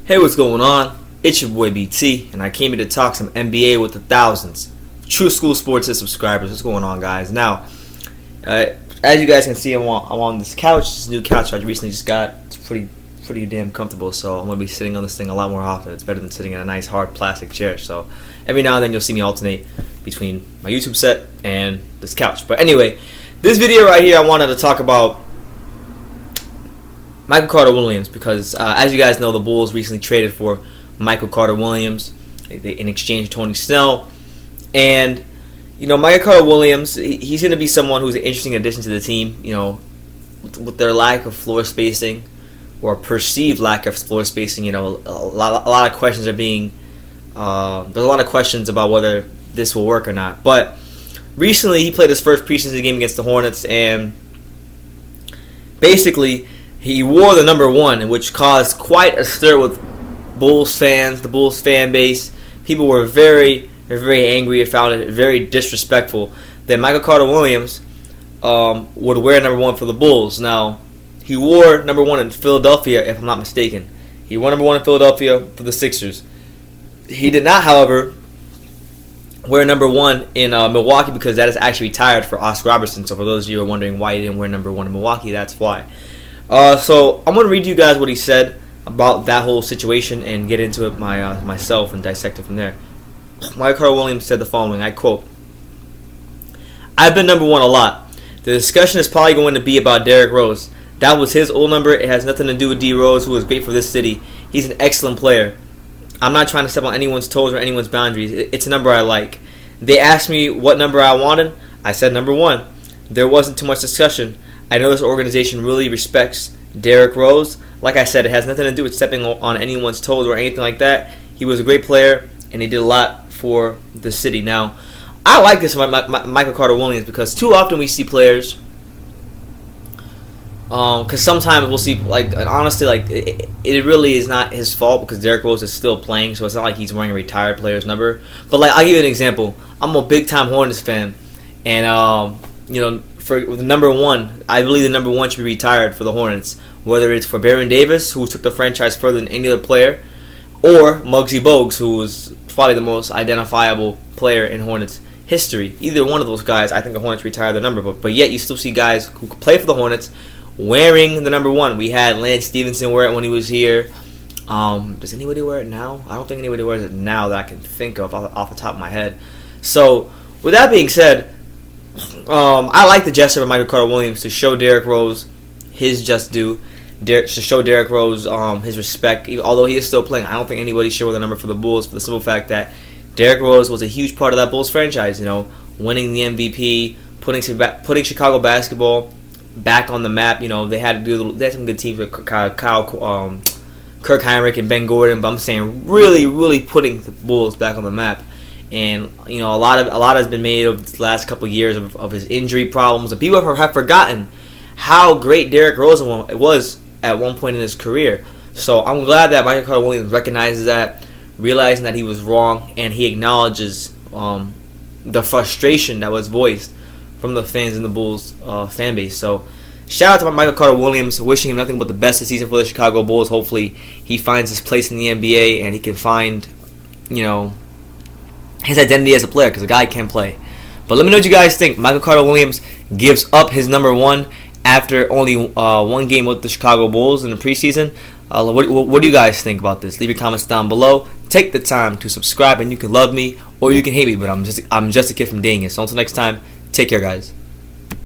Hey, what's going on? It's your boy BT, and I came here to talk some NBA with the thousands. True School Sports subscribers. What's going on, guys? Now, as you guys can see, I'm on this couch. This new couch I recently just got. It's pretty damn comfortable, so I'm going to be sitting on this thing a lot more often. It's better than sitting in a nice, hard plastic chair. So every now and then you'll see me alternate between my YouTube set and this couch. But anyway, this video right here, I wanted to talk about Michael Carter-Williams because, as you guys know, the Bulls recently traded for Michael Carter-Williams in exchange for Tony Snell. And, you know, Michael Carter-Williams, he's going to be someone who's an interesting addition to the team, you know, with their lack of floor spacing or perceived lack of floor spacing. You know, a lot of questions are being, there's a lot of questions about whether this will work or not. But recently he played his first preseason game against the Hornets, and basically he wore the number 1, which caused quite a stir with Bulls fans, the Bulls fan base. People were very angry and found it very disrespectful that Michael Carter-Williams would wear number 1 for the Bulls. Now, he wore number 1 in Philadelphia, if I'm not mistaken. He wore number 1 in Philadelphia for the Sixers. He did not, however, wear number 1 in Milwaukee because that is actually retired for Oscar Robertson. So for those of you who are wondering why he didn't wear number 1 in Milwaukee, that's why. So I'm going to read you guys what he said about that whole situation and get into it myself and dissect it from there. Michael Carter-Williams said the following, I quote, "I've been number 1 a lot. The discussion is probably going to be about Derrick Rose. That was his old number. It has nothing to do with D. Rose, who was great for this city. He's an excellent player. I'm not trying to step on anyone's toes or anyone's boundaries. It's a number I like. They asked me what number I wanted. I said number 1. There wasn't too much discussion. I know this organization really respects Derrick Rose. Like I said, it has nothing to do with stepping on anyone's toes or anything like that. He was a great player, and he did a lot for the city." Now, I like this about Michael Carter-Williams because too often we see players, because sometimes we'll see, like, and honestly, like, it really is not his fault because Derrick Rose is still playing, so it's not like he's wearing a retired player's number. But, like, I'll give you an example. I'm a big-time Hornets fan, and, you know, for the number 1, I believe the number 1 should be retired for the Hornets, whether it's for Baron Davis, who took the franchise further than any other player, or Muggsy Bogues, who was probably the most identifiable player in Hornets history. Either one of those guys, I think the Hornets retired their number, but yet you still see guys who play for the Hornets wearing the number 1. We had Lance Stevenson wear it when he was here. Does anybody wear it now? I don't think anybody wears it now that I can think of off the top of my head. So, with that being said, I like the gesture of Michael Carter-Williams to show Derrick Rose his just due, to show Derrick Rose his respect. Although he is still playing, I don't think anybody should wear the number for the Bulls for the simple fact that Derrick Rose was a huge part of that Bulls franchise. You know, winning the MVP, putting Chicago basketball back on the map. You know, they had some good teams with Kirk Heinrich and Ben Gordon, but I'm saying really putting the Bulls back on the map. And, you know, a lot has been made of the last couple of years of his injury problems, and people have forgotten how great Derrick Rose was at one point in his career. So I'm glad that Michael Carter-Williams recognizes that, realizing that he was wrong, and he acknowledges the frustration that was voiced from the fans in the Bulls fan base. So shout out to Michael Carter-Williams, wishing him nothing but the best this season for the Chicago Bulls. Hopefully he finds his place in the NBA and he can find, you know, his identity as a player, because the guy can play. But let me know what you guys think. Michael Carter-Williams gives up his number 1 after only 1 game with the Chicago Bulls in the preseason. What do you guys think about this? Leave your comments down below. Take the time to subscribe, and you can love me or you can hate me, but I'm just a kid from Dang It. So until next time, take care, guys.